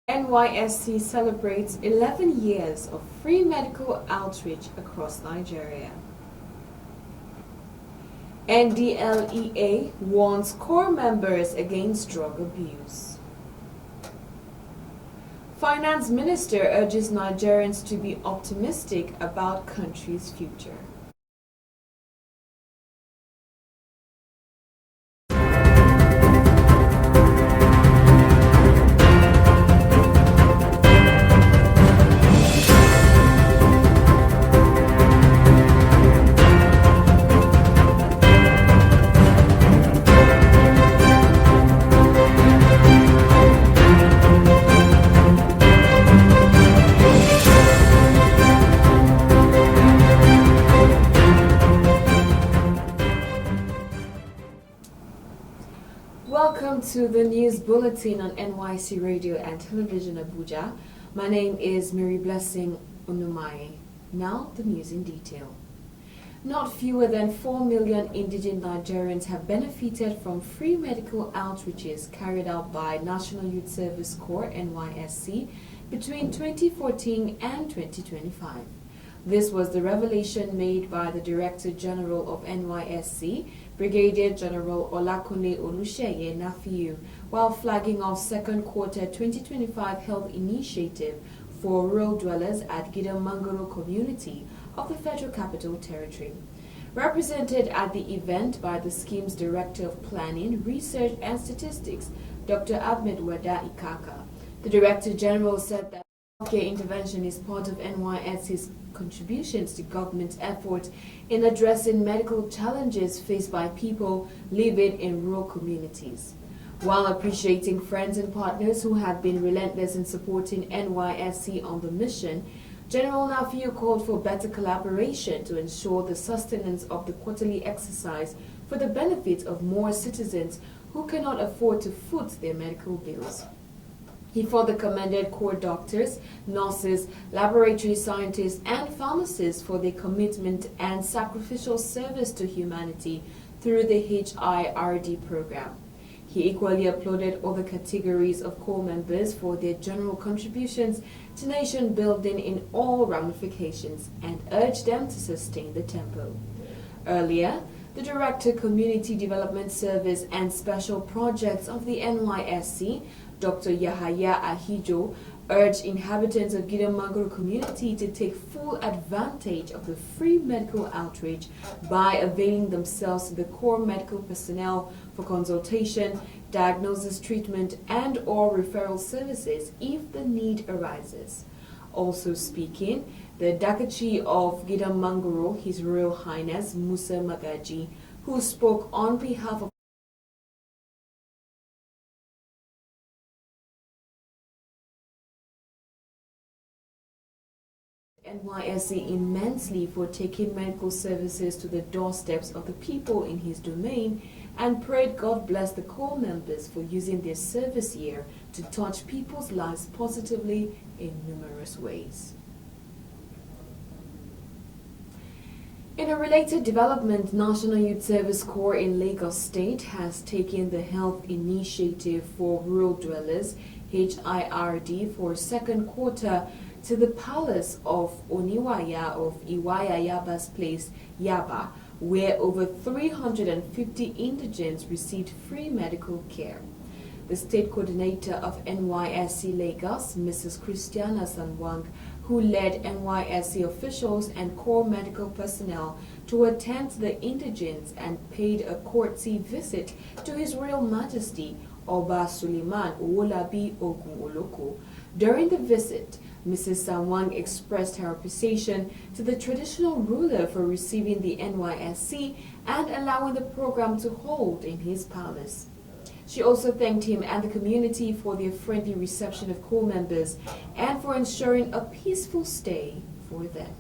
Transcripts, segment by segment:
NYSC celebrates 11 years of free medical outreach across Nigeria. NDLEA warns core members against drug abuse. Finance Minister urges Nigerians to be optimistic about country's future. Welcome to the news bulletin on NYSC Radio and Television Abuja. My name is Mary Blessing Onumaye. Now the news in detail. Not fewer than 4 million indigent Nigerians have benefited from free medical outreaches carried out by National Youth Service Corps (NYSC) between 2014 and 2025. This was the revelation made by the Director General of NYSC, Brigadier General Olakunle Oluseye Nafiu, while flagging off second quarter 2025 Health Initiative for rural dwellers at Mangoro community of the Federal Capital Territory. Represented at the event by the scheme's Director of Planning, Research and Statistics, Dr. Ahmed Wada Ikaka, the Director General said that healthcare intervention is part of NYSC's contributions to government's efforts in addressing medical challenges faced by people living in rural communities. While appreciating friends and partners who have been relentless in supporting NYSC on the mission, General Nafiu called for better collaboration to ensure the sustenance of the quarterly exercise for the benefit of more citizens who cannot afford to foot their medical bills. He further commended core doctors, nurses, laboratory scientists, and pharmacists for their commitment and sacrificial service to humanity through the HIRD program. He equally applauded other categories of core members for their general contributions to nation building in all ramifications and urged them to sustain the tempo. Earlier, the Director Community Development Service and Special Projects of the NYSC, Dr. Yahaya Ahijo, urged inhabitants of Mangoro community to take full advantage of the free medical outreach by availing themselves to the core medical personnel for consultation, diagnosis, treatment, and/or referral services if the need arises. Also speaking, the Dakachi of Mangoro, His Royal Highness Musa Magaji, who spoke on behalf of NYSC immensely for taking medical services to the doorsteps of the people in his domain and prayed God bless the core members for using their service year to touch people's lives positively in numerous ways. In a related development, National Youth Service Corps in Lagos State has taken the Health Initiative for Rural Dwellers (HIRD) for second quarter to the palace of Oniwaya of Iwaya Yaba's place, Yaba, where over 350 indigents received free medical care. The state coordinator of NYSC Lagos, Mrs. Christiana Sanwang, who led NYSC officials and core medical personnel to attend to the indigents and paid a courtesy visit to His Royal Majesty Oba Suleiman Owolabi Ogun Oloko. During the visit, Mrs. Sanwang expressed her appreciation to the traditional ruler for receiving the NYSC and allowing the program to hold in his palace. She also thanked him and the community for their friendly reception of core members and for ensuring a peaceful stay for them.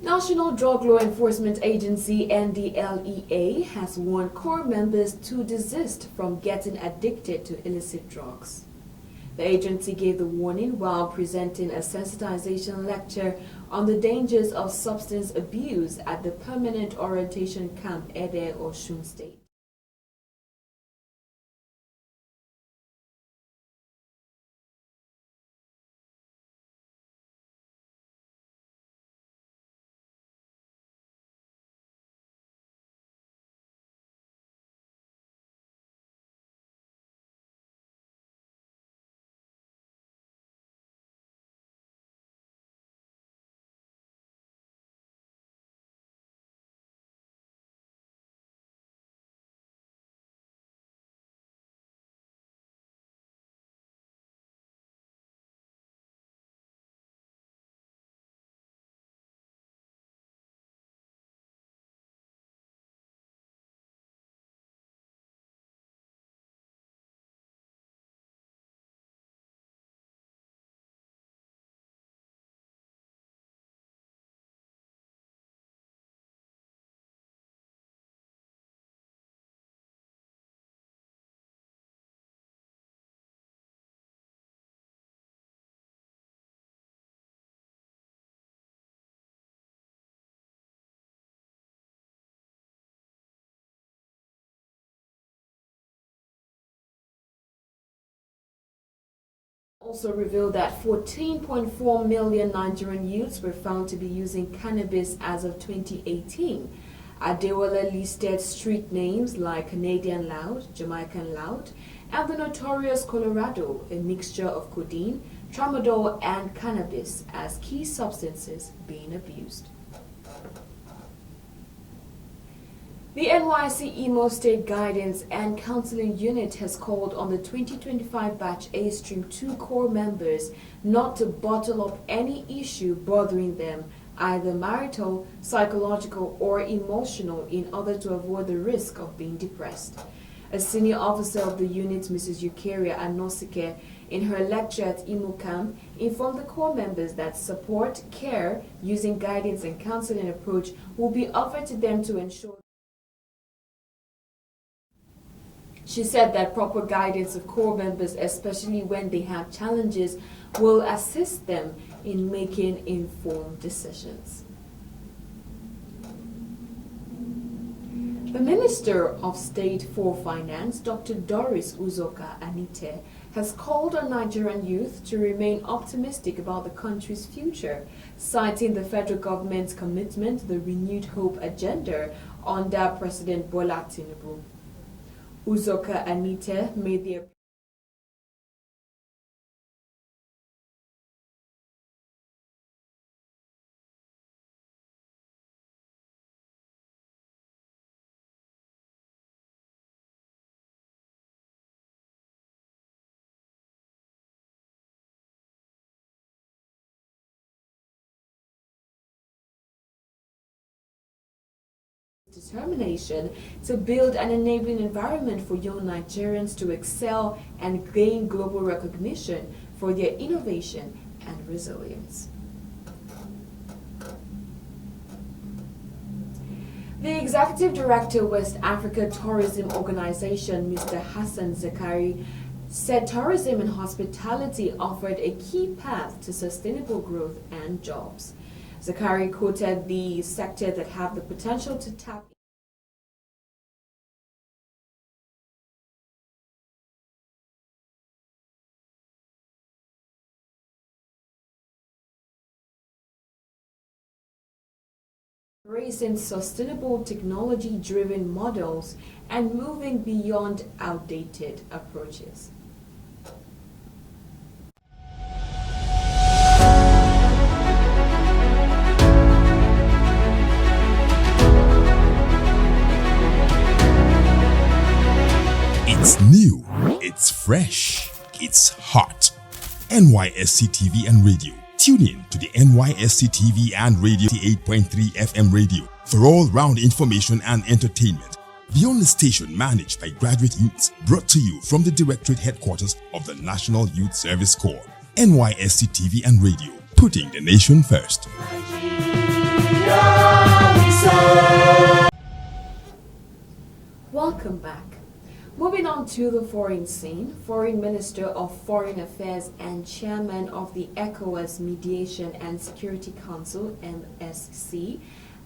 National Drug Law Enforcement Agency (NDLEA) has warned core members to desist from getting addicted to illicit drugs. The agency gave the warning while presenting a sensitization lecture on the dangers of substance abuse at the Permanent Orientation Camp Ede, Osun State. Also revealed that 14.4 million Nigerian youths were found to be using cannabis as of 2018. Adewale listed street names like Canadian Loud, Jamaican Loud, and the notorious Colorado, a mixture of codeine, tramadol, and cannabis as key substances being abused. The NYSC Imo State Guidance and Counseling Unit has called on the 2025 Batch A Stream 2 core members not to bottle up any issue bothering them, either marital, psychological, or emotional, in order to avoid the risk of being depressed. A senior officer of the unit, Mrs. Eukaria Anosike, in her lecture at Imo Camp, informed the core members that support, care, using guidance and counseling approach will be offered to them to ensure. She said that proper guidance of core members, especially when they have challenges, will assist them in making informed decisions. The Minister of State for Finance, Dr. Doris Uzoka Anite, has called on Nigerian youth to remain optimistic about the country's future, citing the federal government's commitment to the Renewed Hope agenda under President Bola Tinubu. Uzoka Anite made the determination to build an enabling environment for young Nigerians to excel and gain global recognition for their innovation and resilience. The Executive Director, West Africa Tourism Organization, Mr. Hassan Zakari, said tourism and hospitality offered a key path to sustainable growth and jobs. Zakari quoted the sector that have the potential to tap embracing sustainable technology-driven models and moving beyond outdated approaches. It's new, it's fresh, it's hot. NYSC TV and radio. Tune in to the NYSC TV and radio 8.3 FM radio for all-round information and entertainment. The only station managed by graduate youths, brought to you from the Directorate Headquarters of the National Youth Service Corps. NYSC TV and radio, putting the nation first. Welcome back. Moving on to the foreign scene, Foreign Minister of Foreign Affairs and Chairman of the ECOWAS Mediation and Security Council, NSC,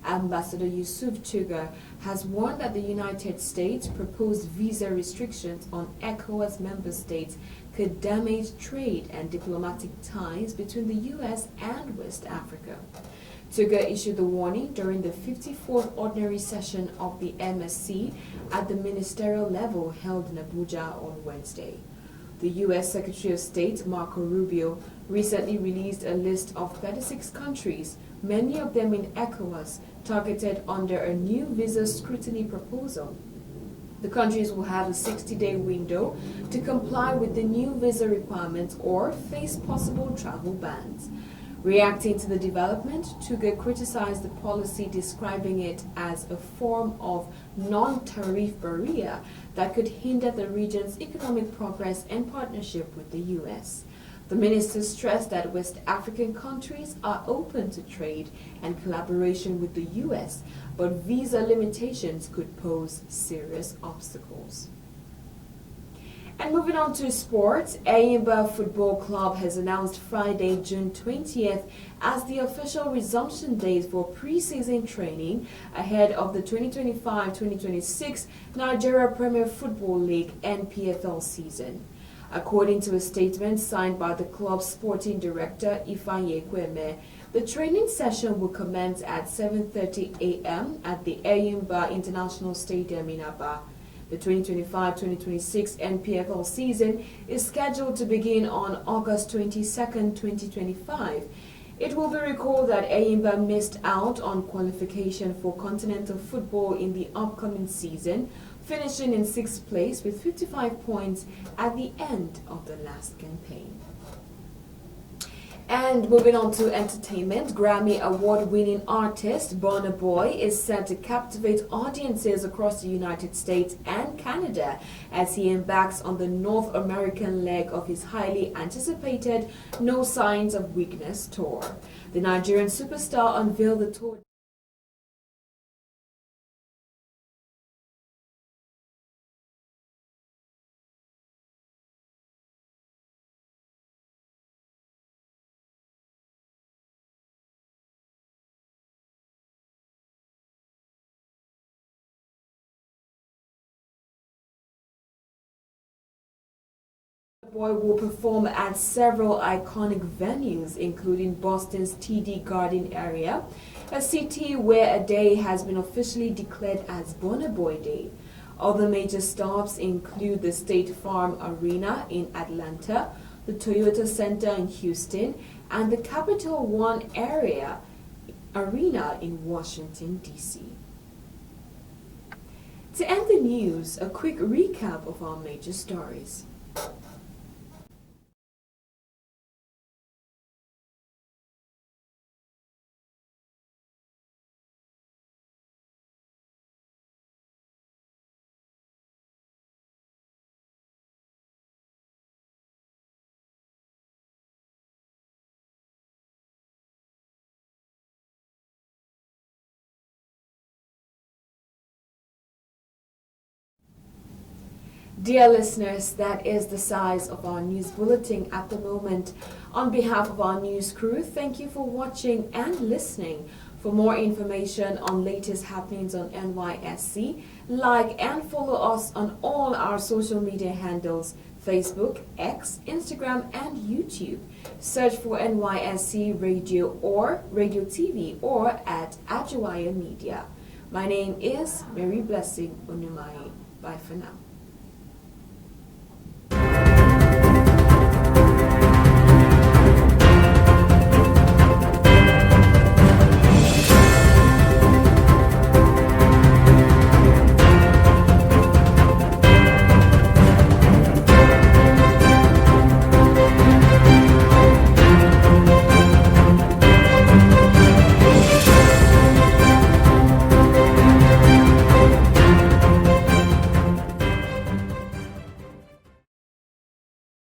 Ambassador Yusuf Tuga, has warned that the United States' proposed visa restrictions on ECOWAS member states could damage trade and diplomatic ties between the U.S. and West Africa. Tuga issued the warning during the 54th ordinary session of the MSC at the ministerial level held in Abuja on Wednesday. The U.S. Secretary of State, Marco Rubio, recently released a list of 36 countries, many of them in ECOWAS, targeted under a new visa scrutiny proposal. The countries will have a 60-day window to comply with the new visa requirements or face possible travel bans. Reacting to the development, Tuga criticized the policy, describing it as a form of non-tariff barrier that could hinder the region's economic progress and partnership with the U.S. The minister stressed that West African countries are open to trade and collaboration with the U.S., but visa limitations could pose serious obstacles. And moving on to sports, Eyimba Football Club has announced Friday, June 20th as the official resumption date for pre-season training ahead of the 2025-2026 Nigeria Premier Football League (NPFL) season. According to a statement signed by the club's sporting director, Ifeanyi Ekweme, the training session will commence at 7:30 a.m. at the Eyimba International Stadium in Aba. The 2025-2026 NPFL season is scheduled to begin on August 22, 2025. It will be recalled that Eyimba missed out on qualification for continental football in the upcoming season, finishing in 6th place with 55 points at the end of the last campaign. And moving on to entertainment, Grammy award-winning artist Burna Boy is set to captivate audiences across the United States and Canada as he embarks on the North American leg of his highly anticipated No Signs of Weakness tour. The Nigerian superstar unveiled the tour Boy will perform at several iconic venues, including Boston's TD Garden area, a city where a day has been officially declared as Burna Boy Day. Other major stops include the State Farm Arena in Atlanta, the Toyota Center in Houston, and the Capital One Arena in Washington, D.C. To end the news, a quick recap of our major stories. Dear listeners, that is the size of our news bulletin at the moment. On behalf of our news crew, thank you for watching and listening. For more information on latest happenings on NYSC, like and follow us on all our social media handles: Facebook, X, Instagram, and YouTube. Search for NYSC Radio or Radio TV or at Ajuwaya Media. My name is Mary Blessing Onumai. Bye for now.